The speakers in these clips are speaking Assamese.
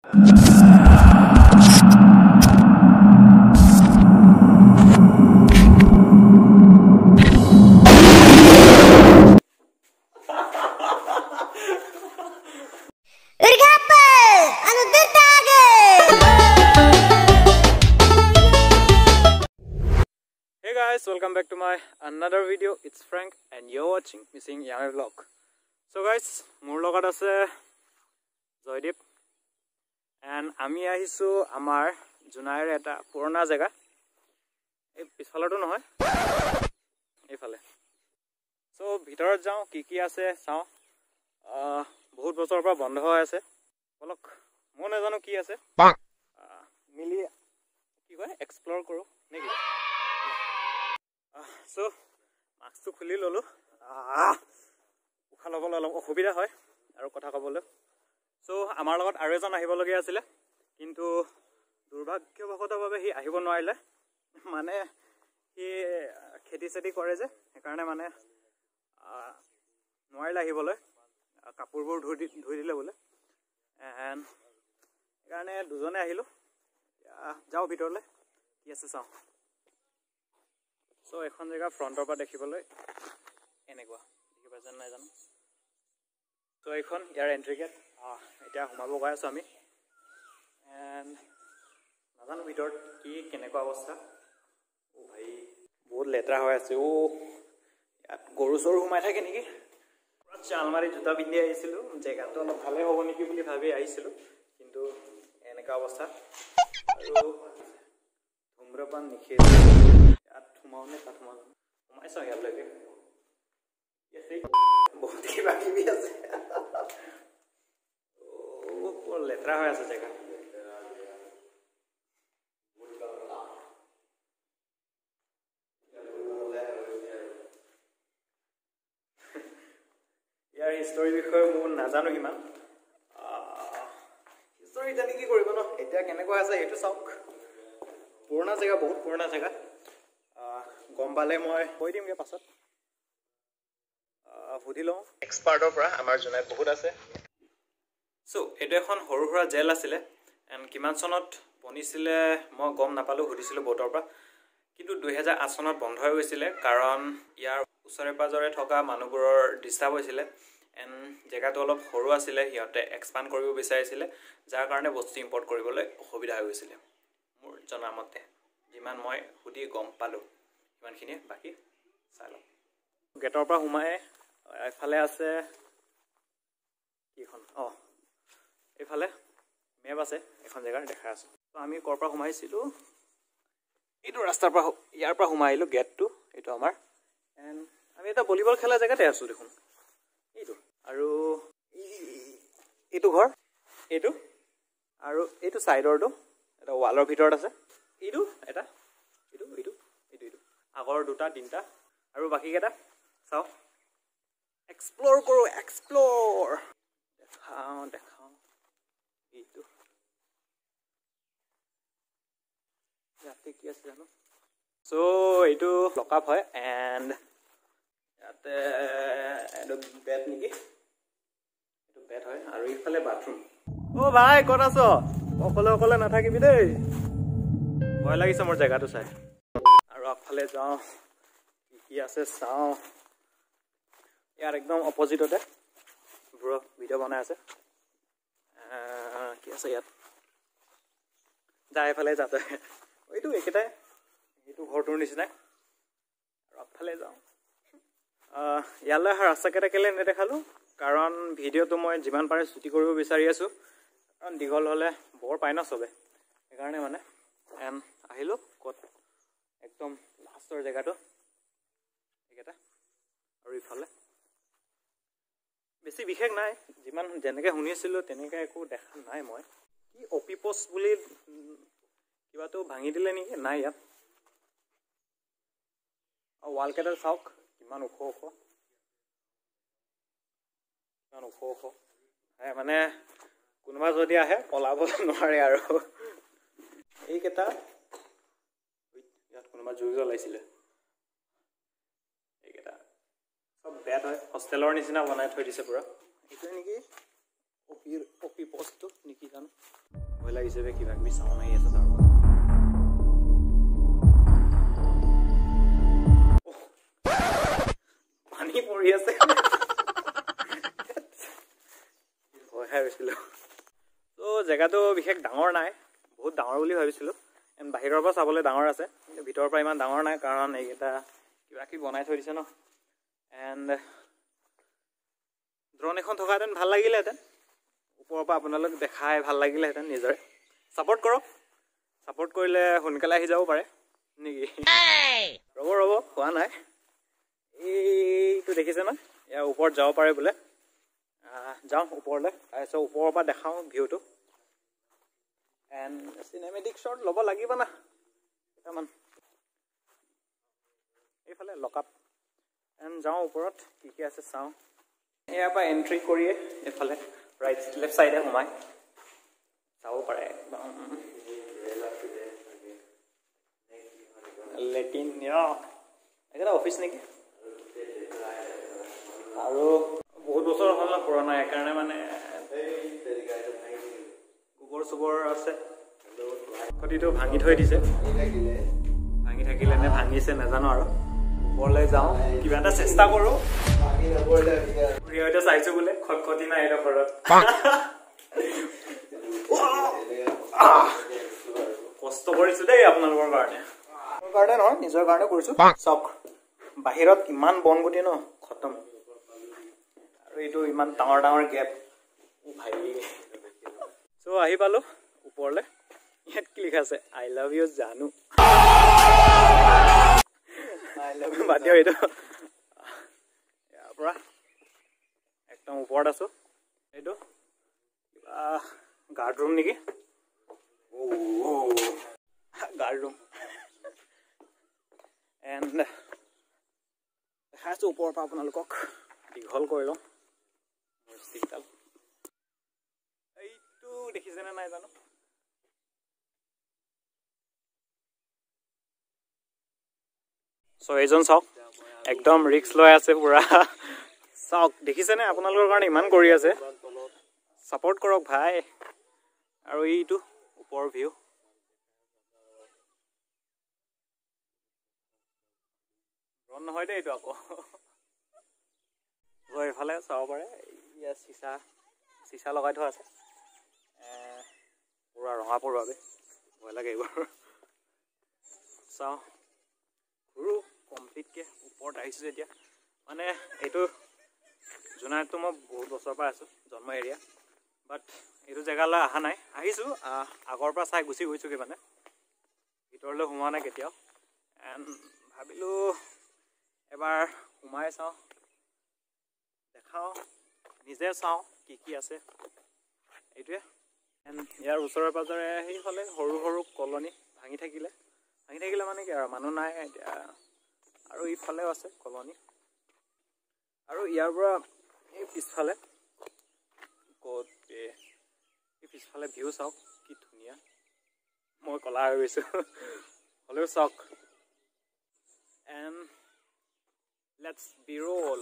Hey guys, welcome back to my another video. It's Frank and you're watching Missing Yame Vlog. So guys, মোৰ লগত আছে জয়দীপ and আমি আহিছো আমাৰ জুনাইৰ এটা পুৰণা জায়গা এই পিছফালটো নহয় এইফালে সো ভিতৰত যাও কি আছে চাও বহুত বছৰৰ পৰা বন্ধ হৈ আছে বলক মই নাজানো কি আছে মিলি কি কয় এক্সপ্লোৰ কৰো নেকি So, মাস্কটো খুলি ললো উখা লবলৈ অলপ অসুবিধা হয় আৰু কথা ক'বলৈ সো আমাৰ লগত আৰু এজন আহিব লগিয়া আছিল কিন্তু দুৰ্ভাগ্যবশতভাৱে হি আহিব নোৱাৰিলে মানে হি খেতি কৰে যে সেইকাৰণে মানে নোৱাৰিলে আহিবলৈ কাপোৰবোৰ ধুই দিলে বোলে এণ্ড সেইকাৰণে দুজনে আহিলো যাও ভিতৰলৈ কি আছে চাও So, এখন জায়গা ফ্ৰন্টৰ পৰা দেখিবলৈ এনেকুৱা দেখি পাইছেন নাই জানো সো এখন ইয়াৰ এন্ট্ৰি গেট এতিয়া সোমাব গৈ আছো আমি এণ্ড নাজানো ভিতৰত কি কেনেকুৱা অৱস্থা ও ভাই বহুত লেতেৰা হৈ আছে ও ইয়াত গৰু চৰু সোমাই থাকে নেকি আলমাৰি জোতা পিন্ধি আহিছিলো জেগাটো অলপ ভালে হ'ব নেকি বুলি ভাবি আহিছিলো কিন্তু এনেকুৱা অৱস্থা আৰু ধূম্ৰপান নিষেধ Thumaune ka thumaune umai sa yar lage yese bahut hi baki bhi ase oh letra hoy ase jaga yar history bikhoy mo najano himan history jani ki koribo no etia keneko ase etu sauk purana jaga bahut purana jaga গম পালে মই কৈ দিমগে পাছত হুদিলো এক্সপাৰ্টৰ পৰা আমাৰ জনাই বহুত আছে সো এটো এখন সৰু সৰু জেল আছিল এণ্ড কিমান চনত বনিছিলে মই গম নাপালো হুদিছিল বটৰ পৰা কিন্তু 2008 চনত বন্ধ হৈ গৈছিল কাৰণ ইয়াৰ উচৰে পাজৰে থকা মানুহবোৰৰ ডিস্টাৰ্ব হৈছিল এণ্ড জায়গাটো অলপ সৰু আছিল হিয়তে এক্সপান্ড কৰিব বিচাৰিছিল যাৰ কাৰণে বস্তু ইম্পৰ্ট কৰিবলৈ অসুবিধা হৈ গৈছিল মোৰ জনামতে যিমান মই হুদি গম পালো ইমানখিনি বাকি চালো গেটৰ পৰা হুমাই এফালে আছে কিখন এফালে মেপ আছে এখন জায়গা দেখা আছে তো আমি কৰ পৰা হুমাইছিলো এইটো ৰাস্তাৰ পৰা ইয়াৰ পৰা হুমাইলো গেটটো এইটো আমাৰ এণ্ড আমি এটা ভলিবল খেলা জায়গাতে আছো দেখোন এইটো আৰু এইটো ঘৰ এইটো আৰু এইটো সাইডৰটো এটা ৱালৰ ভিতৰত আছে এইটো এটা এইটো আগৰ দুটা তিনটা আৰু বাকি কেটা চাও এক্সপ্লোৰ কৰো এক্সপ্লোৰ দেখাও এইটো ইয়াতে কি আছে জানো সো এইটো লকআপ হয় এণ্ড ইয়াতে এটো বেড নেকি এইটো বেড হয় আৰু ইফালে বাথৰুম ভাই ক'ত আছ অকলে নাথাকিবি দেই ভয় লাগিছে মোৰ জায়গাটো চাই আৰু আগফালে যাও কি আছে চাও ইয়াৰ একদম অপজিটতে ব্ৰ ভিডিও বনাই আছে কি আছে ইয়াত যাইফালে যাতে এইটো একেটাই এইটো ঘৰটোৰ নিচিনা আৰু আগফালে যাও ইয়ালৈ ৰাস্তা কেটা কেলে নেদেখালো কাৰণ ভিডিওটো মই যিমান পাৰে ছুটি কৰিব বিচাৰি আছো কাৰণ দীঘল হলে বৰ পাই ন চবে সেইকাৰণে মানে এণ্ড আহিলো ক'ত একদম লাষ্টৰ জায়গাটো একেটা আৰু ইফালে বেছি বিশেষ নাই যিমান যেনেকৈ শুনিছিলো তেনেকৈ একো দেখা নাই মই কি অপিপোস বুলি কিবাটো ভাঙি দিলে নেকি নাই ইয়াত ৱাল কেটাৰ চাওক কিমান ওখ মানে কোনোবা যদি আহে পলাব নোৱাৰে আৰু এইকেটা ইয়াত কোনোবা জুই জ্বলাইছিলে এইকেটা সব বেড হয় হোষ্টেলৰ নিচিনা বনাই থৈ দিছে পুৰা এইটো নেকি অপি পোষ্টটো নেকি জানো ভয় লাগিছে বে কিবা কিবি চাউণ্ড আহি আছে তাৰ পানী পৰি আছে ভয় খাই গৈছিলোঁ তো জেগাটো বিশেষ ডাঙৰ নাই বহুত ডাঙৰ বুলি ভাবিছিলোঁ এণ্ড বাহিৰৰ পৰা চাবলৈ ডাঙৰ আছে কিন্তু ভিতৰৰ পৰা ইমান ডাঙৰ নাই কাৰণ এইকেইটা কিবা কিবি বনাই থৈ দিছে ন এণ্ড ড্ৰোন এখন থকাহেঁতেন ভাল লাগিলেহেঁতেন ওপৰৰ পৰা আপোনালোক দেখাই ভাল লাগিলেহেঁতেন নিজৰে ছাপোৰ্ট কৰক ছাপোৰ্ট কৰিলে সোনকালে আহি যাব পাৰে নেকি ৰ'ব হোৱা নাই এইটো দেখিছে ন ইয়াৰ ওপৰত যাব পাৰে বোলে যাওঁ ওপৰলৈ তাৰপিছত ওপৰৰ পৰা দেখাওঁ ভিউটো এণ্ড চিনেমেটিক শ্বট ল'ব লাগিব না কেইটামান এইফালে লকআপ এণ্ড যাওঁ ওপৰত কি কি আছে চাওঁ ইয়াৰ পৰা এণ্ট্ৰি কৰিয়ে এইফালে ৰাইট লেফ্ট চাইডে সোমাই চাব পাৰে একদম লেটিন এইকেইটা অফিচ নেকি আৰু বহুত বছৰ হ'ল ন পুৰণা সেইকাৰণে মানে গোবৰ চোবৰ আছে খটিটো ভাঙি থৈ দিছে ভাঙি থাকিলে নে ভাঙিছে নাজানো আৰু ওপৰলৈ যাওঁ কিবা এটা চেষ্টা কৰোঁ চাইছো বোলে খটখটি নাই এটা ঘৰত কষ্ট কৰিছো দেই আপোনালোকৰ কাৰণে নহয় নিজৰ কাৰণে কৰিছো চাওক বাহিৰত ইমান বন গুটি ন খতম আৰু এইটো ইমান ডাঙৰ ডাঙৰ গেপ ভাই চ' আহি পালো ওপৰলৈ ইয়াত কি লিখা আছে আই লাভ ইউ জানো বাদ দিয়ক এইটো ইয়াৰ পৰা একদম ওপৰত আছো এইটো গাৰ্ড ৰুম নেকি গাৰ্ড ৰুম এণ্ড দেখাইছোঁ ওপৰৰ পৰা আপোনালোকক দীঘল কৰি লওঁ মোৰ চিটডাল এইটো দেখিছেনে নাই জানো চ' এইজন চাওক একদম ৰিক্স লৈ আছে পুৰা চাওক দেখিছেনে আপোনালোকৰ কাৰণে ইমান কৰি আছে ছাপোৰ্ট কৰক ভাই আৰু এইটো ওপৰৰ ভিউ ৰন নহয় দেই এইটো আকৌ এইফালে চাব পাৰে ইয়াত চিচা লগাই থোৱা আছে পুৰা ৰঙা পৰুৱাবে ভয় লাগে এইবাৰ চাওঁ ঘূৰো কমপ্লিটকৈ ওপৰত আহিছোঁ যেতিয়া মানে এইটো জোনাইটো মই বহুত বছৰৰ পৰা আছোঁ জন্ম এৰিয়া বাট এইটো জেগালৈ অহা নাই আহিছোঁ আগৰ পৰা চাই গুচি গৈছোঁগৈ মানে ভিতৰলৈ সোমোৱা নাই কেতিয়াও এণ্ড ভাবিলোঁ এবাৰ সোমাই চাওঁ দেখাওঁ নিজে চাওঁ কি কি আছে এইটোৱে এণ্ড ইয়াৰ ওচৰে পাঁজৰে সেইফালে সৰু সৰু কলনি ভাঙি থাকিলে মানে কি আৰু মানুহ নাই এতিয়া আৰু ইফালেও আছে কলনি আৰু ইয়াৰ পৰা এই পিছফালে ক'ত এই পিছফালে ভিউ চাওক কি ধুনীয়া মই কলা হৈ গৈছোঁ হ'লেও চাওক এণ্ড লেটছ বি ৰোল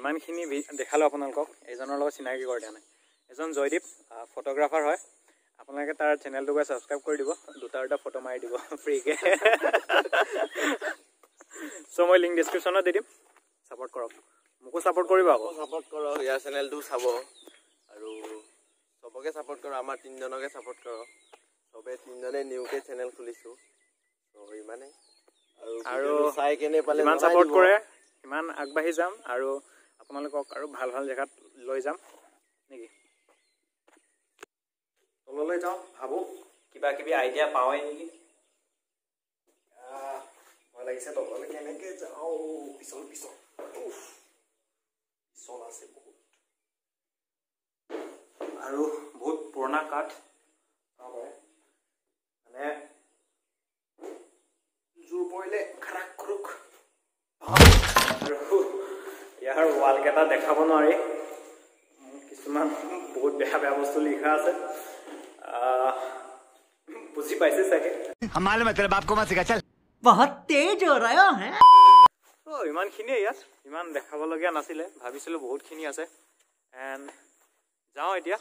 ইমানখিনি দেখালোঁ আপোনালোকক এইজনৰ লগত চিনাকি কৰি দিয়া নাই এজন জয়দীপ ফটোগ্ৰাফাৰ হয় আপোনালোকে তাৰ চেনেলটো গৈ ছাবস্ক্ৰাইব কৰি দিব দুটা ফটো মাৰি দিব ফ্ৰীকৈ চ' মই লিংক ডিছক্ৰিপশ্যনত দি দিম ছাপোৰ্ট কৰক মোকো ছাপোৰ্ট কৰিব আকৌ ছাপোৰ্ট কৰক ইয়াৰ চেনেলটো চাব আৰু চবকে ছাপোৰ্ট কৰক আমাৰ তিনিজনকে ছাপোৰ্ট কৰক চবে তিনিজনে নিউকৈ চেনেল খুলিছোঁ চ' ইমানেই আৰু চাই কেনে পালে যিমান ছাপোৰ্ট কৰে সিমান আগবাঢ়ি যাম আৰু আপোনালোকক আৰু ভাল ভাল জেগাত লৈ যাম নেকি তললৈ যাওঁ ভাবোঁ কিবা কিবি আইডিয়া পাওঁই নেকি ভয় লাগিছে তললৈ কেনেকৈ যাওঁ পিছল পিছল পিছল আছে বহুত আৰু বহুত পুৰণা কাঠ মানে জোৰ পৰিলে খাৰাক খুৰুক আৰু ইয়াৰ ৱালকেইটা দেখাব নোৱাৰি কিছুমান বহুত বেয়া বেয়া বস্তু লিখা আছে বুজি পাইছে চাগে हमारे मतलब आपको मत सिखा चल बहुत तेज हो रहा है ইমানখিনিয়ে ইয়াত ইমান দেখাবলগীয়া নাছিলে ভাবিছিলোঁ বহুতখিনি আছে এণ্ড যাওঁ এতিয়া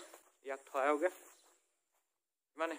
ইয়াক থৈ আহোঁগৈ ইমানে